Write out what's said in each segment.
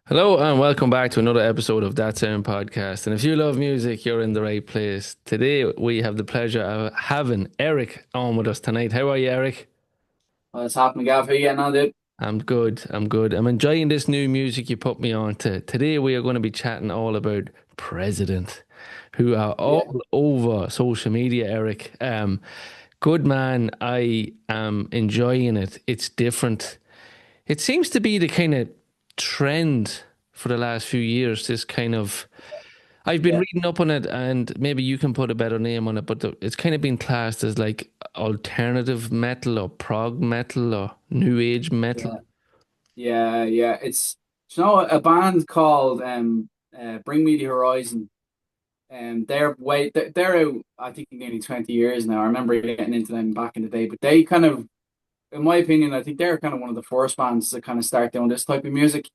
Hello and welcome back to another episode of That Sound Podcast. And if you love music, you're in the right place. Today we have the pleasure of having Eric on with us tonight. How are you, Eric? What's happening, Gav? How you getting on, dude? I'm good. I'm good. I'm enjoying this new music you put me on to. Today we are going to be chatting all about President, who are Yeah, all over social media, Eric. Good man. I am enjoying it. It's different. It seems to be the kind of trend for the last few years, this kind of I've been yeah, reading up on it, and maybe you can put a better name on it, but it's kind of been classed as like alternative metal or prog metal or new age metal. yeah, yeah. A band called Bring Me the Horizon. They're out, I think, nearly 20 years now. I remember getting into them back in the day, but they kind of, in my opinion, I think they're kind of one of the first bands to kind of start doing this type of music.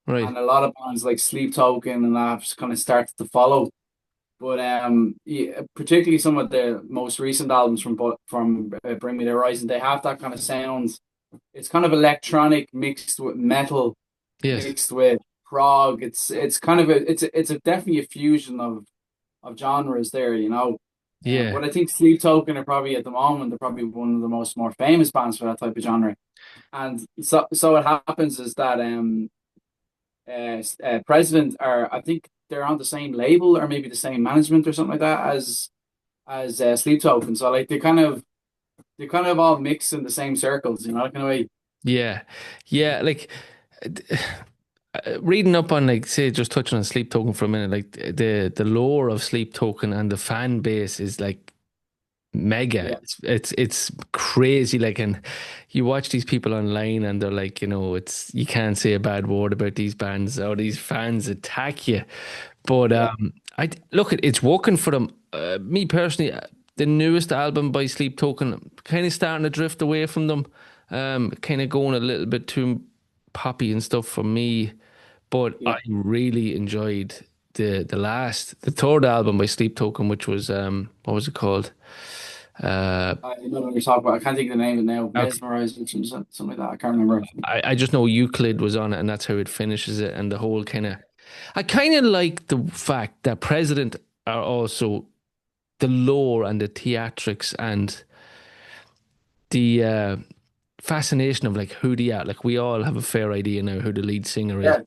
Right. And a lot of bands like Sleep Token and that have kind of started to follow. But yeah, particularly some of the most recent albums from Bring Me the Horizon, they have that kind of sound. It's kind of electronic mixed with metal, Yes. mixed with prog. It's kind of definitely a fusion of genres there. Yeah. But I think Sleep Token are probably at the moment they're probably one of the most more famous bands for that type of genre. And so what happens is that President are I think they're on the same label or maybe the same management or something like that as Sleep Token. So like they kind of all mix in the same circles, that kind of way. Yeah. Yeah. Like reading up on like say just touching on Sleep Token for a minute, like the lore of Sleep Token and the fan base is like mega. Yeah, It's crazy. Like, and you watch these people online, and they're like, it's you can't say a bad word about these bands or these fans attack you. But yeah, I look, it's working for them. Me personally, the newest album by Sleep Token, kind of starting to drift away from them. Kind of going a little bit too poppy and stuff for me. But yeah. I really enjoyed the third album by Sleep Token, which was what was it called? Uh, I know what you're talking about. I can't think of the name of it now. Mesmerized or something like that. I can't remember. I just know Euclid was on it, and that's how it finishes it. And the whole kind of, I kind of like the fact that President are also the lore and the theatrics and the fascination of like who they are. Like we all have a fair idea now who the lead singer is, Yeah,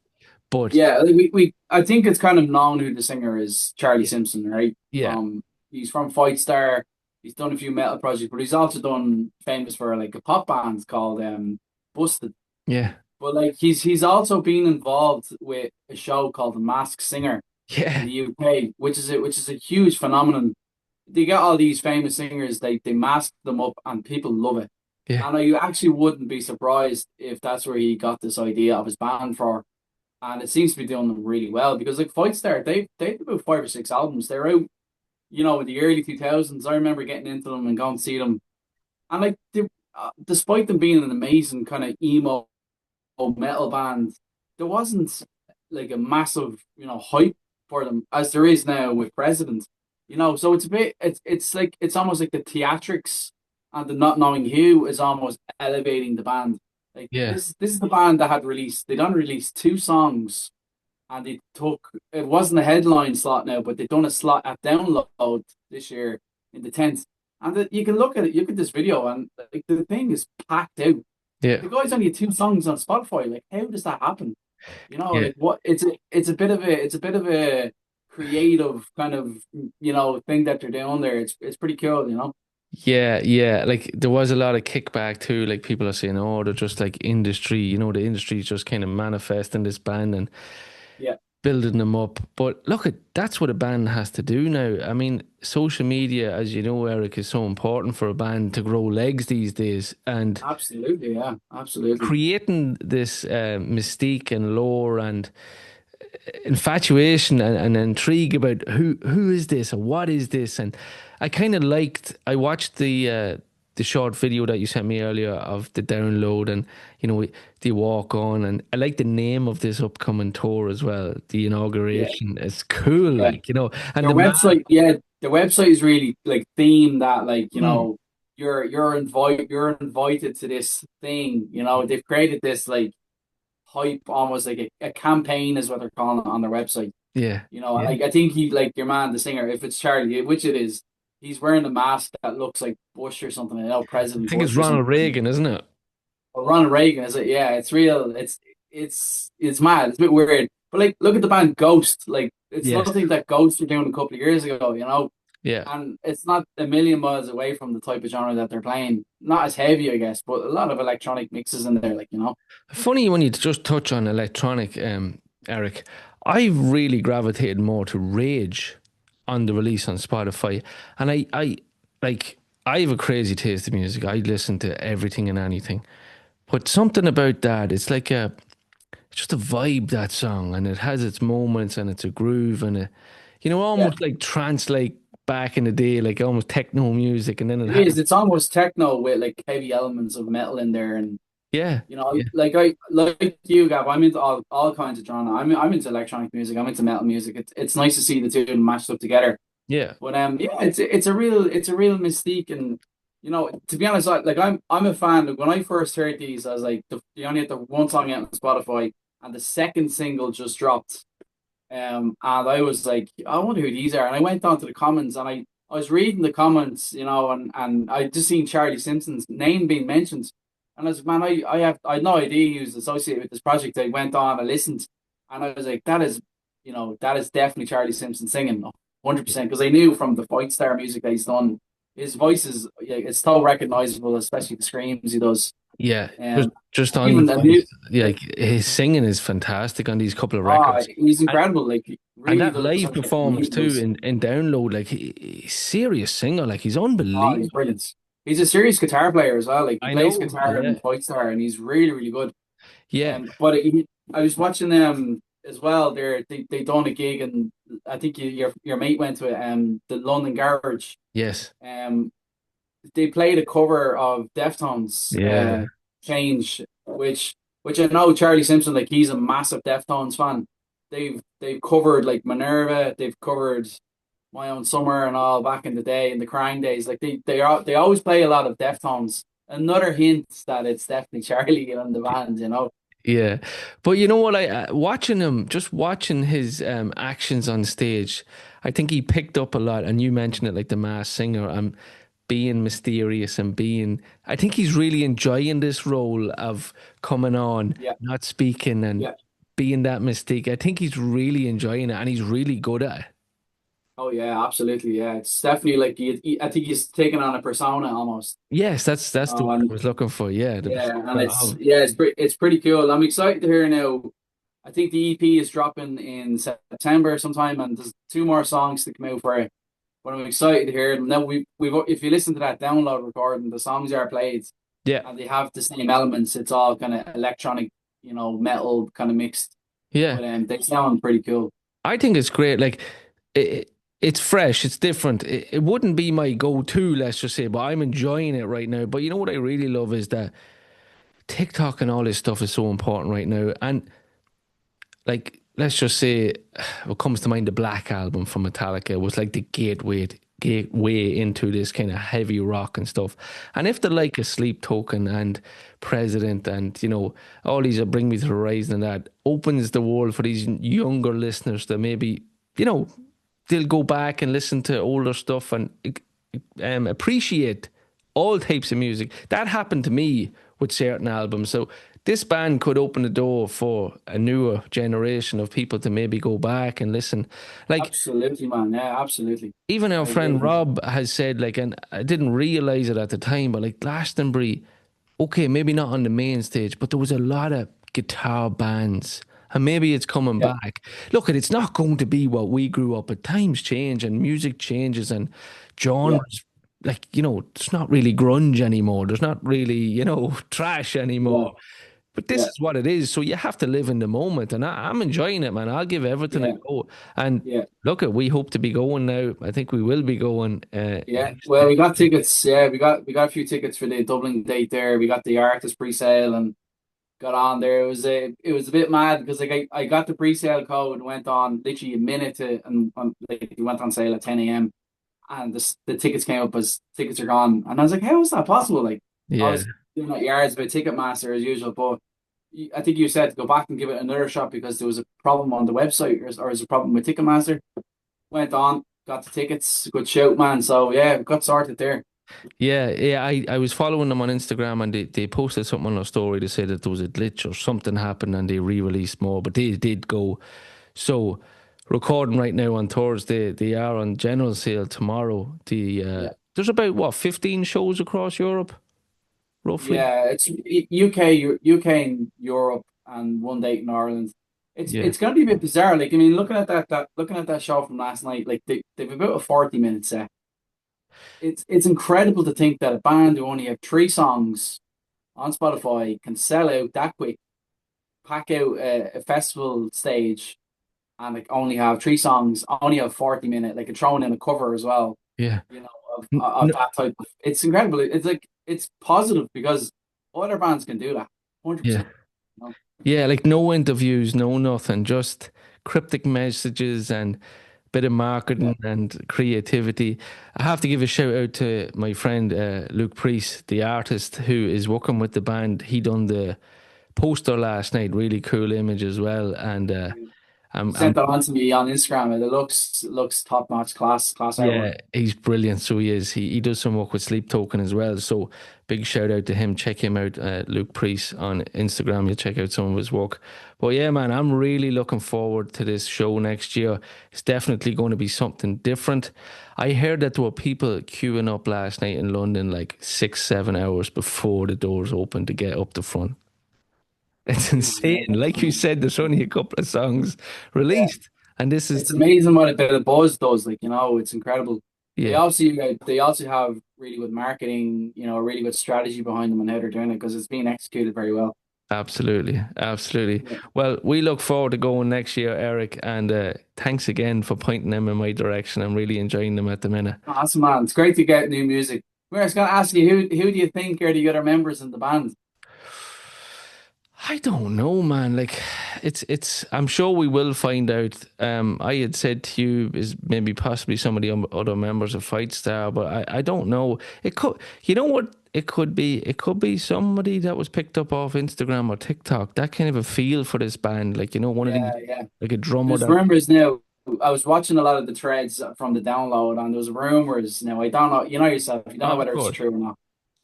but yeah. Like we I think it's kind of known who the singer is. Charlie Simpson, right? yeah, He's from Fight Star. He's done a few metal projects, but he's also done famous for like a pop band called Busted. yeah, But like he's also been involved with a show called The Masked Singer in yeah, the UK, which is a huge phenomenon. They get all these famous singers, they mask them up, and people love it. yeah, And you actually wouldn't be surprised if that's where he got this idea of his band for. And it seems to be doing them really well because like Fightstar, they've about 5 or 6 albums. They're out, in the early 2000s. I remember getting into them and going to see them, and like despite them being an amazing kind of emo metal band, there wasn't like a massive, hype for them as there is now with President. So it's like it's almost like the theatrics and the not knowing who is almost elevating the band. Like yeah, this is the band that had released they done release 2 songs and it wasn't a headline slot now, but they've done a slot at download this year in the 10th. And you can look at it, you look at this video and like the thing is packed out. yeah, The guy's only had 2 songs on Spotify. Like, how does that happen? yeah. Like what? It's a bit of a creative kind of thing that they're doing there. It's pretty cool. Yeah, yeah. Like there was a lot of kickback too. Like people are saying, "Oh, they're just like industry." The industry is just kind of manifesting this band and Yeah, building them up. But look, that's what a band has to do now. I mean, social media, as you know, Eric, is so important for a band to grow legs these days. And absolutely. Yeah, absolutely. creating this mystique and lore and infatuation and intrigue about who is this or what is this. And I kind of liked. I watched the short video that you sent me earlier of the download, and the walk on, and I like the name of this upcoming tour as well. The Yeah, inauguration is cool, yeah. and Their the man. website, yeah, their website is really like themed that like Mm, you're invited to this thing. They've created this like hype, almost like a campaign is what they're calling it on their website. Yeah. You know, Yeah. like I think he like your man, the singer, if it's Charlie, which it is, he's wearing a mask that looks like Bush or something. I know I President think it's Bush or Ronald something. Reagan, isn't it? Or Ronald Reagan, is it? Yeah, it's real. It's mad. It's a bit weird. But like, look at the band Ghost. Like, it's Yes. nothing that Ghost were doing a couple of years ago. You know, Yeah. and it's not a million miles away from the type of genre that they're playing. Not as heavy, I guess, but a lot of electronic mixes in there. Like, you know. Funny when you just touch on electronic, Eric. I really gravitated more to Rage on the release on Spotify, and like I have a crazy taste in music. I listen to everything and anything, but something about that, it's like it's just a vibe, that song, and it has its moments and it's a groove and Yeah, almost like trance, like back in the day, like almost techno music, and then it it has is. It's almost techno with like heavy elements of metal in there, and yeah, you know, yeah, like I like you, Gav. I'm into all kinds of genre. I'm into electronic music. I'm into metal music. It's nice to see the two matched up together. yeah, But yeah, it's a real mystique, and you know, to be honest, I'm a fan. Like, when I first heard these, I was like, they only had the one song out on Spotify, and the second single just dropped. And I was like, I wonder who these are. And I went down to the comments, and I was reading the comments, you know, and I just seen Charlie Simpson's name being mentioned, and I was like, man, I had no idea he was associated with this project. I went on, I listened, and I was like, that is, you know, that is definitely Charlie Simpson singing, 100%, because I knew from the Fight Star music that he's done, his voice is, yeah, it's so recognizable, especially the screams he does. yeah. Just Um, just on even his the voice, new, yeah, yeah, like his singing is fantastic on these couple of ah, records. he's And incredible. Like, he and really that does live have a performance unique too voice. in download, like he's serious singer, like he's Oh, he's unbelievable. brilliant. He's a serious guitar player as well. Like, he I plays know. guitar Yeah. and Fight Star, and he's really, really good. Yeah. I was watching them as well. They done a gig, and I think your mate went to it. The London Garage. Yes. Um, they played a cover of Deftones, Yeah. Change, which I know Charlie Simpson, like, he's a massive Deftones fan. They've covered like Minerva, they've covered My Own Summer and all back in the day in the Crying days. Like, they always play a lot of Deftones. Another hint that it's definitely Charlie and the band, you know. Yeah. But you know what? I watching him, just watching his actions on stage, I think he picked up a lot. And you mentioned it, like the mass singer, being mysterious and being. I think he's really enjoying this role of coming on, Yeah, not speaking, and yeah. being that mystique. I think he's really enjoying it, and he's really good at it. Oh yeah, absolutely. Yeah, it's definitely like I think he's taken on a persona almost. Yes, that's the word I And was looking for. Yeah, the yeah, and persona of. it's pretty cool. I'm excited to hear now. I think the EP is dropping in September sometime, and there's two more songs to come out for it. But I'm excited to hear them. Now we've if you listen to that download recording, the songs are played Yeah, and they have the same elements. It's all kind of electronic, you know, metal kind of mixed. yeah. But they sound pretty cool. I think it's great. Like it's fresh, it's different. It wouldn't be my go-to, let's just say, but I'm enjoying it right now. But you know what I really love is that TikTok and all this stuff is so important right now. And like, let's just say, what comes to mind, the Black Album from Metallica was like the gateway into this kind of heavy rock and stuff. And if the like a Sleep Token and President and all these are Bring Me to the Horizon and that opens the world for these younger listeners that maybe you know they'll go back and listen to older stuff and appreciate all types of music. That happened to me with certain albums. So this band could open the door for a newer generation of people to maybe go back and listen. Like Absolutely, man. Yeah, absolutely. even our I friend agree. Rob has said, like, and I didn't realize it at the time, but like Glastonbury, okay, maybe not on the main stage, but there was a lot of guitar bands. And maybe it's coming Yeah, back. Look, it's not going to be what we grew up, but times change and music changes and yeah, genres. Like, it's not really grunge anymore. There's not really, trash yeah, anymore. But this yeah, is what it is. So you have to live in the moment. And I'm enjoying it, man. I'll give everything a yeah, go. And yeah. look, we hope to be going now. I think we will be going Yeah, next. well, we got tickets. Yeah, we got a few tickets for the Dublin date there. We got the artist pre-sale and got on there. It was a bit mad because like I got the pre-sale code and went on literally a minute to and like it went on sale at 10 a.m. and the tickets came up as tickets are gone, and I was like, how is that possible? Like, I Yeah. was doing like yards about Ticketmaster as usual, but I think you said to go back and give it another shot because there was a problem on the website, or was a problem with Ticketmaster. Went on, got the tickets. Good shout, man. So yeah, got sorted there. Yeah, yeah, I was following them on Instagram and they posted something on their story to say that there was a glitch or something happened and they re-released more, but they did go. So, recording right now on Thursday, they are on general sale tomorrow. Yeah. There's about what 15 shows across Europe, roughly. Yeah, it's UK, UK and Europe, and one date in Ireland. Yeah, It's going to be a bit bizarre. Like, I mean, looking at that show from last night, like they've about a 40-minute set. It's incredible to think that a band who only have three songs on Spotify can sell out that quick, pack out a festival stage, and like only have three songs, only have 40 minute, like, and throwing in a cover as well. yeah. You know, N- of n- that type of. It's incredible. It's like it's positive because other bands can do that, yeah. 100%. You know? Yeah, like no interviews, no nothing, just cryptic messages and bit of Yeah, marketing and creativity. I have to give a shout out to my friend Luke Priest, the artist who is working with the band. He done the poster last night, really cool image as well. And you I'm sent that on to me on Instagram, and it looks top notch, class artwork. yeah, he's brilliant. So he is. He does some work with Sleep Token as well. So big shout out to him. Check him out, Luke Priest on Instagram. You'll check out some of his work. But yeah, man, I'm really looking forward to this show next year. It's definitely going to be something different. I heard that there were people queuing up last night in London like 6, 7 hours before the doors opened to get up the front. It's Jeez, insane. Like you said, there's only a couple of songs yeah, released, and this is it's amazing what a bit of buzz does. Like, it's incredible. yeah. They also have really good marketing, a really good strategy behind them and how they're doing it because it's being executed very well. Absolutely, absolutely. Yeah. Well, we look forward to going next year, Eric, and thanks again for pointing them in my direction. I'm really enjoying them at the minute. Awesome, man. It's great to get new music. Where I was going to ask you, who do you think are the other members in the band? I don't know, man. Like, it's. I'm sure we will find out. I had said to you is maybe possibly some of the other members of Fight Star, but I don't know. It could. You know what? It could be. It could be somebody that was picked up off Instagram or TikTok. That kind of a feel for this band, like one of these, Yeah, yeah. like a drummer There's that. rumors now. I was watching a lot of the threads from the download, and there's rumors now. I don't know. You know yourself. You don't know Of whether it's course. true or not.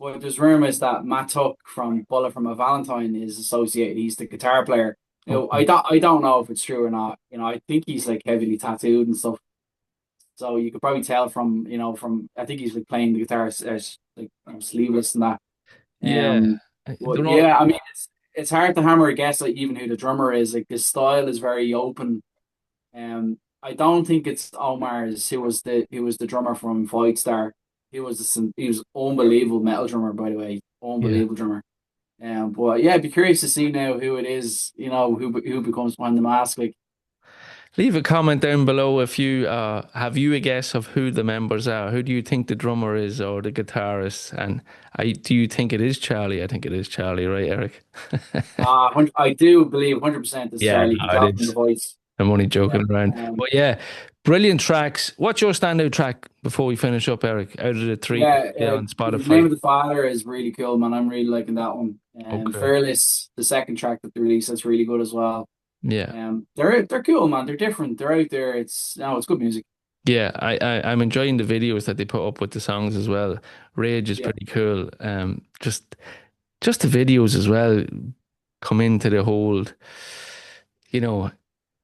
But there's rumors that Matt Tuck from Bullet from a Valentine is associated. He's the guitar player. Okay. I don't know if it's true or not. I think he's like heavily tattooed and stuff. So you could probably tell from I think he's like playing the guitar as like sleeveless and that. Yeah. But They're all. yeah, I mean it's hard to hammer a guess like even who the drummer is. Like his style is very open. I don't think it's Omar's who was the drummer from Void Star. He was unbelievable metal drummer, by the way, Yeah. unbelievable drummer. But yeah, I'd be curious to see now who it is. Who becomes behind the mask. Like, Leave a comment down below if you have you a guess of who the members are. Who do you think the drummer is or the guitarist? And do you think it is Charlie? I think it is Charlie, right, Eric? I do believe 100% it's Yeah, Charlie. You can no, it tell from the is. voice. I'm only Yeah. joking around. But yeah, brilliant tracks. What's your standout track before we finish up, Eric? Out of the three Yeah. on The Name Spotify. of the Father is really cool, man. I'm really liking that one. And Okay. Fearless, the second track that they released, that's really good as well. Yeah. They're cool, man. They're different. They're out there. It's good music. Yeah, I'm enjoying the videos that they put up with the songs as well. Rage is Yeah, pretty cool. Just the videos as well come into the whole, you know,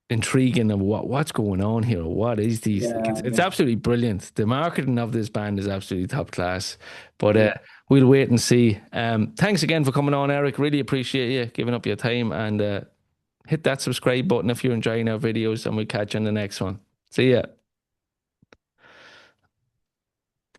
intriguing of what's going on here. What is these? Like, yeah, it's yeah, absolutely brilliant. The marketing of this band is absolutely top class. But yeah. we'll wait and see. Thanks again for coming on, Eric. Really appreciate you giving up your time and hit that subscribe button if you're enjoying our videos, and we'll catch you on the next one. See ya.